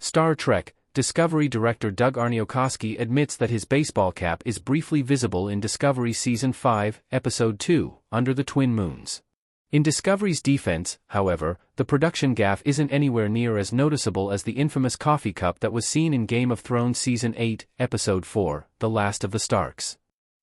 Star Trek Discovery director Doug Arniokoski admits that his baseball cap is briefly visible in Discovery Season 5, Episode 2, Under the Twin Moons. In Discovery's defense, however, the production gaffe isn't anywhere near as noticeable as the infamous coffee cup that was seen in Game of Thrones Season 8, Episode 4, The Last of the Starks.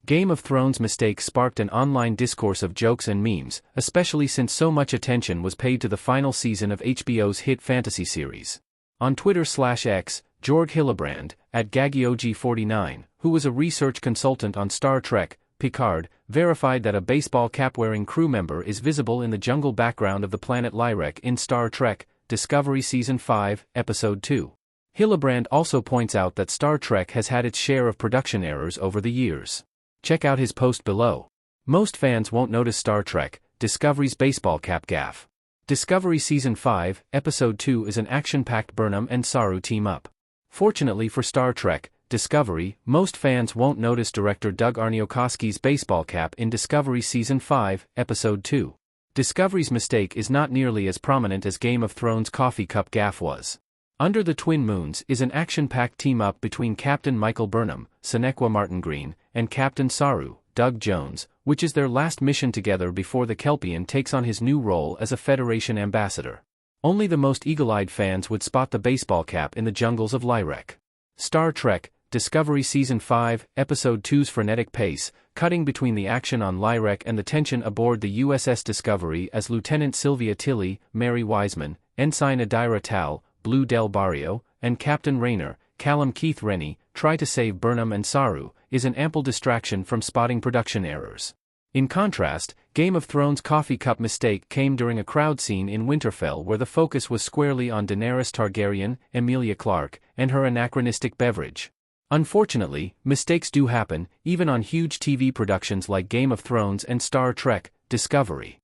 Game of Thrones' mistake sparked an online discourse of jokes and memes, especially since so much attention was paid to the final season of HBO's hit fantasy series. On Twitter/X, Jorg Hillebrand, at GaggyOG49, who was a research consultant on Star Trek, Picard, verified that a baseball cap-wearing crew member is visible in the jungle background of the planet Lyrek in Star Trek, Discovery Season 5, Episode 2. Hillebrand also points out that Star Trek has had its share of production errors over the years. Check out his post below. Most fans won't notice Star Trek, Discovery's baseball cap gaffe. Discovery Season 5, Episode 2 is an action-packed Burnham and Saru team-up. Fortunately for Star Trek, Discovery, most fans won't notice director Doug Arniokoski's baseball cap in Discovery Season 5, Episode 2. Discovery's mistake is not nearly as prominent as Game of Thrones' coffee cup gaffe was. Under the Twin Moons is an action-packed team-up between Captain Michael Burnham, Sonequa Martin Green, and Captain Saru, Doug Jones, which is their last mission together before the Kelpian takes on his new role as a Federation ambassador. Only the most eagle-eyed fans would spot the baseball cap in the jungles of Lyrek. Star Trek Discovery Season 5, Episode 2's frenetic pace, cutting between the action on Lyrek and the tension aboard the USS Discovery as Lieutenant Sylvia Tilly, Mary Wiseman, Ensign Adira Tal, Blue Del Barrio, and Captain Rayner, Callum Keith Rennie, try to save Burnham and Saru, is an ample distraction from spotting production errors. In contrast, Game of Thrones' coffee cup mistake came during a crowd scene in Winterfell where the focus was squarely on Daenerys Targaryen, Emilia Clarke, and her anachronistic beverage. Unfortunately, mistakes do happen, even on huge TV productions like Game of Thrones and Star Trek, Discovery.